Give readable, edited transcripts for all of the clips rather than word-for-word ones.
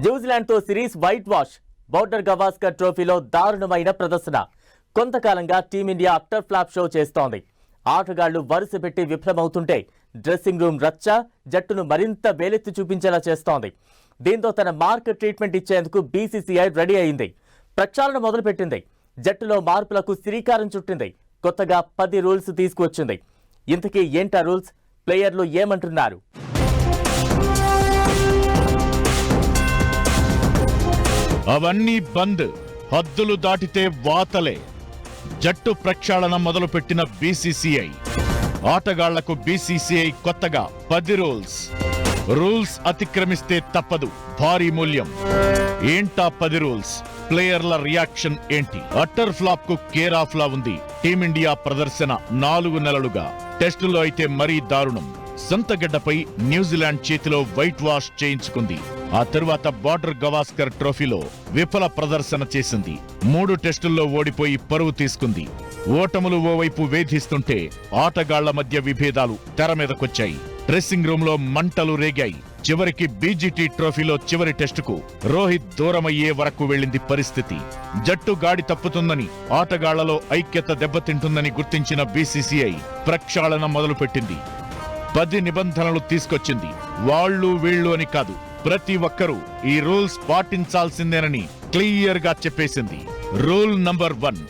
న్యూజిలాండ్తో series white wash. Border Gavaskar ట్రోఫీలో దారుణమైన ప్రదర్శన. కొంతకాలంగా టీమిండియా అట్టర్ ఫ్లాప్ షో చేస్తోంది. ఆటగాళ్లు వరుస పెట్టి విఫలమవుతుంటే డ్రెస్సింగ్ రూమ్ రచ్చ జట్టును మరింత వేలెత్తి చూపించేలా చేస్తోంది. దీంతో తన మార్క్ ట్రీట్మెంట్ ఇచ్చేందుకు బీసీసీఐ రెడీ అయింది. ప్రక్షాళన మొదలుపెట్టింది. జట్టులో మార్పులకు శ్రీకారం చుట్టింది. కొత్తగా 10 రూల్స్ తీసుకువచ్చింది. ఇంతకీ ఏంటా రూల్స్? ప్లేయర్లు ఏమంటున్నారు? అవన్నీ బంద్, హద్దులు దాటితే వాతలే. జట్టు ప్రక్షాళన మొదలుపెట్టిన బీసీసీఐ. ఆటగాళ్లకు బీసీసీఐ కొత్తగా 10 రూల్స్ అతిక్రమిస్తే తప్పదు భారీ మూల్యం. ఏంటా 10 రూల్స్? ప్లేయర్ల రియాక్షన్ ఏంటి? అట్టర్ ఫ్లాప్ కు కేర్ ఆఫ్ లా ఉంది టీమిండియా ప్రదర్శన. 4 నెలలుగా టెస్టులో అయితే మరీ దారుణం. సొంత గడ్డపై న్యూజిలాండ్ చేతిలో వైట్ వాష్ చేయించుకుంది. ఆ తరువాత బోర్డర్ గవాస్కర్ ట్రోఫీలో విఫల ప్రదర్శన చేసింది. 3 టెస్టుల్లో ఓడిపోయి పరువు తీసుకుంది. ఓటములు ఓవైపు వేధిస్తుంటే ఆటగాళ్ల మధ్య విభేదాలు తెర మీదకొచ్చాయి. డ్రెస్సింగ్ రూమ్ లో మంటలు రేగాయి. చివరికి బీజీటీ ట్రోఫీలో చివరి టెస్టుకు రోహిత్ దూరమయ్యే వరకు వెళ్లింది పరిస్థితి. జట్టు గాడి తప్పుతుందని, ఆటగాళ్లలో ఐక్యత దెబ్బతింటుందని గుర్తించిన బీసీసీఐ ప్రక్షాళన మొదలుపెట్టింది. 10 నిబంధనలు తీసుకొచ్చింది. వాళ్ళు వీళ్ళు అని కాదు, ప్రతి ఒక్కరూ ఈ రూల్స్ పాటించాల్సిందేనని క్లియర్ గా చెప్పేసింది. రూల్ నంబర్ 1,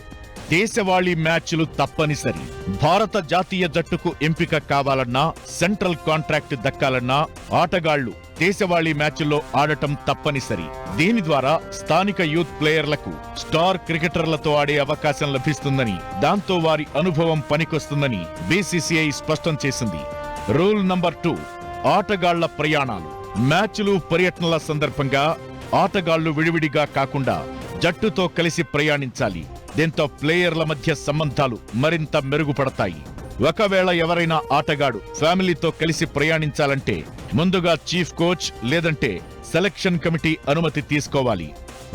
దేశవాళీ మ్యాచ్లు తప్పనిసరి. భారత జాతీయ జట్టుకు ఎంపిక కావాలన్నా, సెంట్రల్ కాంట్రాక్ట్ దక్కాలన్నా ఆటగాళ్లు దేశవాళీ మ్యాచ్ల్లో ఆడటం తప్పనిసరి. దీని ద్వారా స్థానిక యూత్ ప్లేయర్లకు స్టార్ క్రికెటర్లతో ఆడే అవకాశం లభిస్తుందని, దాంతో వారి అనుభవం పనికొస్తుందని బీసీసీఐ స్పష్టం చేసింది. రూల్ నంబర్ 2, ఆటగాళ్ల ప్రయాణాలు. మ్యాచ్లు, పర్యటనల సందర్భంగా ఆటగాళ్లు విడివిడిగా కాకుండా జట్టుతో కలిసి ప్రయాణించాలి. దీంతో ప్లేయర్ల మధ్య సంబంధాలు మరింత మెరుగుపడతాయి. ఒకవేళ ఎవరైనా ఆటగాడు ఫ్యామిలీతో కలిసి ప్రయాణించాలంటే ముందుగా చీఫ్ కోచ్ లేదంటే సెలక్షన్ కమిటీ అనుమతి తీసుకోవాలి.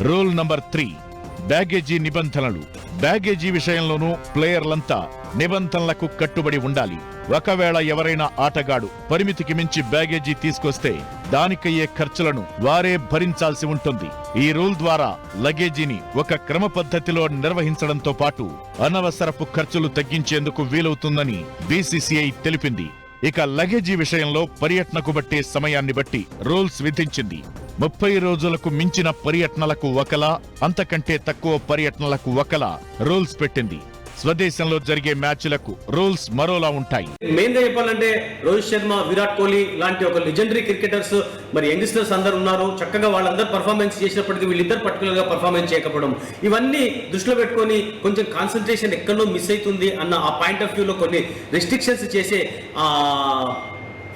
రూల్ నంబర్ 3, బ్యాగేజీ నిబంధనలు. బ్యాగేజీ విషయంలోనూ ప్లేయర్లంతా నిబంధనలకు కట్టుబడి ఉండాలి. ఒకవేళ ఎవరైనా ఆటగాడు పరిమితికి మించి బ్యాగేజీ తీసుకొస్తే దానికయ్యే ఖర్చులను వారే భరించాల్సి ఉంటుంది. ఈ రూల్ ద్వారా లగేజీని ఒక క్రమ పద్ధతిలో నిర్వహించడంతో పాటు అనవసరపు ఖర్చులు తగ్గించేందుకు వీలవుతుందని బీసీసీఐ తెలిపింది. ఇక లగేజీ విషయంలో పర్యటనకు బట్టే సమయాన్ని బట్టి రూల్స్ విధించింది. 30 రోజులకు మించిన పర్యటనలకు ఒకలా, అంతకంటే తక్కువ పర్యటనలకు ఒకలా రూల్స్ పెట్టింది. స్వదేశంలో జరిగే మ్యాచ్లకు రూల్స్ మరోలా ఉంటాయి. మెయిన్ గా చెప్పాలంటే రోహిత్ శర్మ, విరాట్ కోహ్లీ లాంటి ఒక లెజెండరీ క్రికెటర్స్, మరి యంగ్స్టర్స్ అందరు ఉన్నారు. చక్కగా వాళ్ళందరూ పర్ఫార్మెన్స్ చేసినప్పటికీ వీళ్ళిద్దరు పర్టికులర్ గా పర్ఫార్మెన్స్ చేయకపోవడం, ఇవన్నీ దృష్టిలో పెట్టుకొని కొంచెం కాన్సన్ట్రేషన్ ఎక్కడో మిస్ అవుతుంది అన్న ఆ పాయింట్ ఆఫ్ వ్యూలో కొన్ని రెస్ట్రిక్షన్స్ చేసే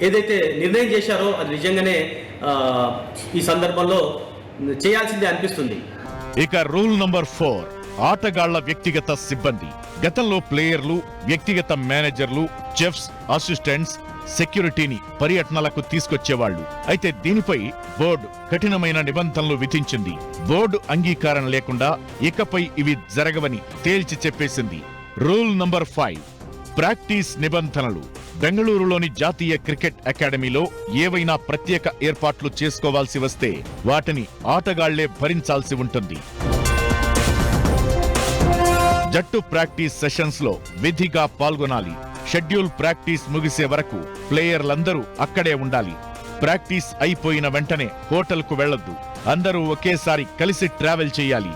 ఏదైతే నిర్ణయం చేశారో అది నిజంగానే ఈ సందర్భంలో చేయాల్సిందే అనిపిస్తుంది. ఇక రూల్ నంబర్ 4, ఆటగాళ్ల వ్యక్తిగత సిబ్బంది. గతంలో ప్లేయర్లు, వ్యక్తిగత మేనేజర్లు, చెఫ్స్, అసిస్టెంట్స్, సెక్యూరిటీని పర్యటనలకు తీసుకొచ్చేవాళ్లు. అయితే దీనిపై బోర్డు కఠినమైన నిబంధనలు విధించింది. బోర్డు అంగీకారం లేకుండా ఇకపై ఇవి జరగవని తేల్చి చెప్పేసింది. రూల్ నంబర్ 5, ప్రాక్టీస్ నిబంధనలు. బెంగళూరులోని జాతీయ క్రికెట్ అకాడమీలో ఏవైనా ప్రత్యేక ఏర్పాట్లు చేసుకోవాల్సి వస్తే వాటిని ఆటగాళ్లే భరించాల్సి ఉంటుంది. జట్టు ప్రాక్టీస్ సెషన్స్ లో విధిగా పాల్గొనాలి. షెడ్యూల్ ప్రాక్టీస్ ముగిసే వరకు ప్లేయర్లందరూ అక్కడే ఉండాలి. ప్రాక్టీస్ అయిపోయిన వెంటనే హోటల్కు వెళ్లొద్దు. అందరూ ఒకేసారి కలిసి ట్రావెల్ చేయాలి.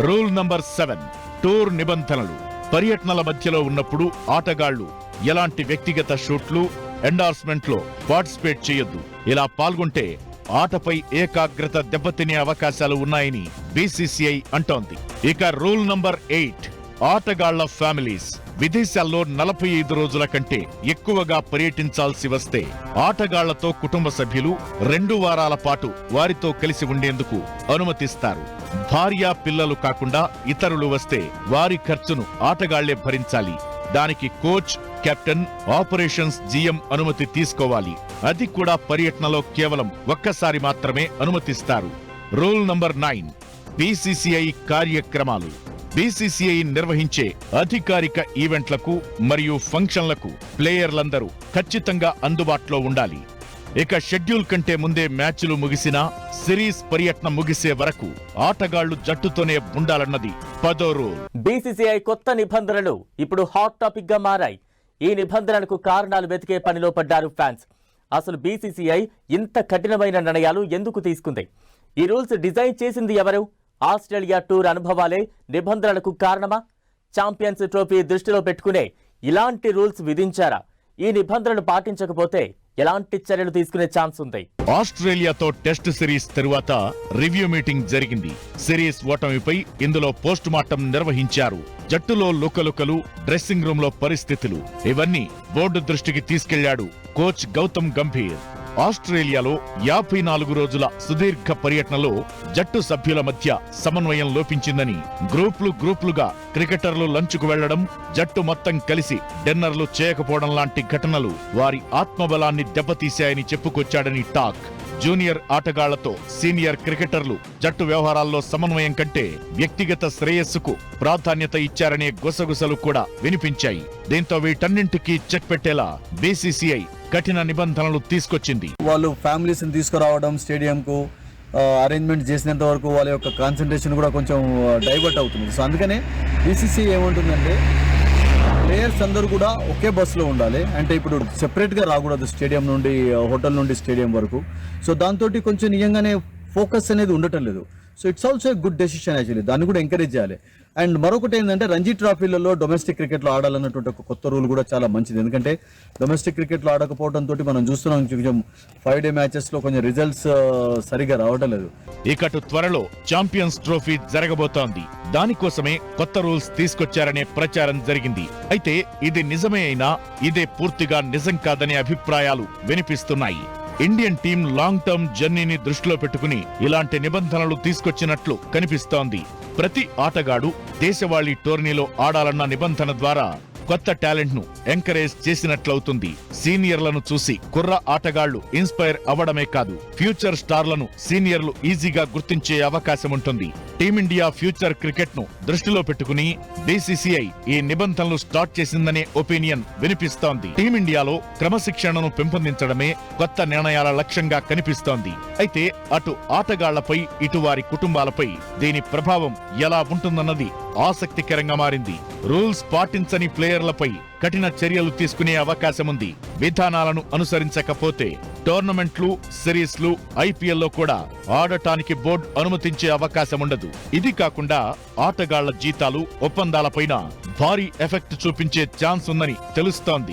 రూల్ నంబర్ 7, టూర్ నిబంధనలు. పర్యటనల మధ్యలో ఉన్నప్పుడు ఆటగాళ్లు ఎలాంటి వ్యక్తిగత షూట్లు, ఎండార్స్మెంట్లో పార్టిసిపేట్ చేయొద్దు. ఇలా పాల్గొంటే ఆటపై ఏకాగ్రత దెబ్బతినే అవకాశాలు ఉన్నాయని బీసీసీఐ అంటోంది. ఇక రూల్ నంబర్ 8, ఆటగాళ్ల ఫ్యామిలీస్. విదేశాల్లో 45 రోజుల కంటే ఎక్కువగా పర్యటించాల్సి వస్తే ఆటగాళ్లతో కుటుంబ సభ్యులు 2 వారాల పాటు వారితో కలిసి ఉండేందుకు అనుమతిస్తారు. భార్య, పిల్లలు కాకుండా ఇతరులు వస్తే వారి ఖర్చును ఆటగాళ్లే భరించాలి. దానికి కోచ్, కెప్టెన్, ఆపరేషన్స్ జీఎం అనుమతి తీసుకోవాలి. అది కూడా పర్యటనలో కేవలం ఒక్కసారి మాత్రమే అనుమతిస్తారు. రూల్ నంబర్ 9, బీసీసీఐ కార్యక్రమాలు. బీసీసీఐ నిర్వహించే అధికారిక ఈవెంట్లకు మరియు ఫంక్షన్లకు ప్లేయర్లందరూ ఖచ్చితంగా అందుబాటులో ఉండాలి. ఇక షెడ్యూల్ కంటే ముందే మ్యాచ్లు ముగిసినా సిరీస్ పర్యటన ముగిసే వరకు ఆటగాళ్లు జట్టుతోనే ఉండాలన్నది 10వ రూల్. బీసీసీఐ కొత్త నిబంధనలు ఇప్పుడు హాట్ టాపిక్ గా మారాయి. ఈ నిబంధనలకు కారణాలు వెతికే పనిలో పడ్డారు ఫ్యాన్స్. అసలు బీసీసీఐ ఇంత కఠినమైన నిర్ణయాలు ఎందుకు తీసుకుంది? ఈ రూల్స్ డిజైన్ చేసింది ఎవరు? ఆస్ట్రేలియా టూర్ అనుభవాలే నిబంధనలకు కారణమా? ఛాంపియన్స్ ట్రోఫీ దృష్టిలో పెట్టుకునే ఇలాంటి రూల్స్ విధించారా? ఈ నిబంధనలు పాటించకపోతే ఎలాంటి చర్యలు తీసుకునే ఛాన్స్ ఉంది? ఆస్ట్రేలియాతో టెస్ట్ సిరీస్ తరువాత రివ్యూ మీటింగ్ జరిగింది. సిరీస్ ఓటమిపై ఇందులో పోస్ట్ మార్టం నిర్వహించారు. జట్టులో లుకలుకలు, డ్రెస్సింగ్ రూమ్ లో పరిస్థితులు ఇవన్నీ బోర్డు దృష్టికి తీసుకెళ్లాడు కోచ్ గౌతమ్ గంభీర్. ఆస్ట్రేలియాలో 54 రోజుల సుదీర్ఘ పర్యటనలో జట్టు సభ్యుల మధ్య సమన్వయం లోపించిందని, గ్రూపులుగా క్రికెటర్లు లంచ్కు వెళ్లడం, జట్టు మొత్తం కలిసి డిన్నర్లు చేయకపోవడం లాంటి ఘటనలు వారి ఆత్మబలాన్ని దెబ్బతీశాయని చెప్పుకొచ్చాడని టాక్. జూనియర్ ఆటగాళ్లతో సీనియర్ క్రికెటర్లు జట్టు వ్యవహారాల్లో సమన్వయం కంటే వ్యక్తిగత శ్రేయస్సుకు ప్రాధాన్యత ఇచ్చారనే గుసగుసలు కూడా వినిపించాయి. దీంతో వీటన్నింటికీ చెక్ పెట్టేలా బీసీసీఐ కఠిన నిబంధనలు తీసుకొచ్చింది. వాళ్ళు ఫ్యామిలీస్ ని తీసుకురావడం, స్టేడియం కు అరేంజ్మెంట్ చేసినంత వరకు వాళ్ళ యొక్క కాన్సన్ట్రేషన్ కూడా కొంచెం డైవర్ట్ అవుతుంది. సో అందుకనే బీసీసీ ఏమంటుందంటే ప్లేయర్స్ అందరూ కూడా ఒకే బస్సులో ఉండాలి. అంటే ఇప్పుడు సెపరేట్గా రాకూడదు స్టేడియం నుండి, హోటల్ నుండి స్టేడియం వరకు. సో దాంతో కొంచెం నిజంగానే ఫోకస్ అనేది ఉండటం లేదు. So it's also a good decision actually. దాన్ని కూడా ఎంకరేజ్ చేయాలి. అండ్ మరొకటి ఏంటంటే రంజీ ట్రాఫీలలో డొమెస్టిక్ క్రికెట్లో ఆడాలన్నటువంటి ఒక కొత్త రూల్ కూడా చాలా మంచిది. ఎందుకంటే డొమెస్టిక్ క్రికెట్లో ఆడకపోవడంతో మనం చూస్తున్నాం కొంచెం 5 డే మ్యాచెస్లో కొంచెం రిజల్ట్స్ సరిగా రావడం లేదు. ఇకటు త్వరలో ఛాంపియన్స్ ట్రోఫీ జరగబోతోంది. దానికోసమే కొత్త రూల్స్ తీసుకొచ్చారనే ప్రచారం జరిగింది. అయితే ఇది నిజమే అయినా ఇదే పూర్తిగా నిజం కాదనే అభిప్రాయాలు వినిపిస్తున్నాయి. ఇండియన్ టీం లాంగ్ టర్మ్ జర్నీని దృష్టిలో పెట్టుకుని ఇలాంటి నిబంధనలు తీసుకొచ్చినట్లు కనిపిస్తోంది. ప్రతి ఆటగాడు దేశవాళీ టోర్నీలో ఆడాలన్న నిబంధన ద్వారా కొత్త టాలెంట్ ను ఎంకరేజ్ చేసినట్లవుతుంది. సీనియర్లను చూసి కుర్ర ఆటగాళ్లు ఇన్స్పైర్ అవ్వడమే కాదు, ఫ్యూచర్ స్టార్లను సీనియర్లు ఈజీగా గుర్తించే అవకాశం ఉంటుంది. టీమిండియా ఫ్యూచర్ క్రికెట్ ను దృష్టిలో పెట్టుకుని బీసీసీఐ ఈ నిబంధనలు స్టార్ట్ చేసిందనే ఒపీనియన్ వినిపిస్తోంది. టీమిండియాలో క్రమశిక్షణను పెంపొందించడమే కొత్త నిర్ణయాల లక్ష్యంగా కనిపిస్తోంది. అయితే అటు ఆటగాళ్లపై ఇటు వారి కుటుంబాలపై దీని ప్రభావం ఎలా ఉంటుందన్నది ఆసక్తికరంగా మారింది. రూల్స్ పాటించని ప్లేయర్లపై కఠిన చర్యలు తీసుకునే అవకాశముంది. విధానాలను అనుసరించకపోతే టోర్నమెంట్లు, సిరీస్లు, ఐపీఎల్లో కూడా ఆడటానికి బోర్డు అనుమతించే అవకాశం ఉండదు. ఇది కాకుండా ఆటగాళ్ల జీతాలు, ఒప్పందాలపైన భారీ ఎఫెక్ట్ చూపించే ఛాన్స్ ఉందని తెలుస్తోంది.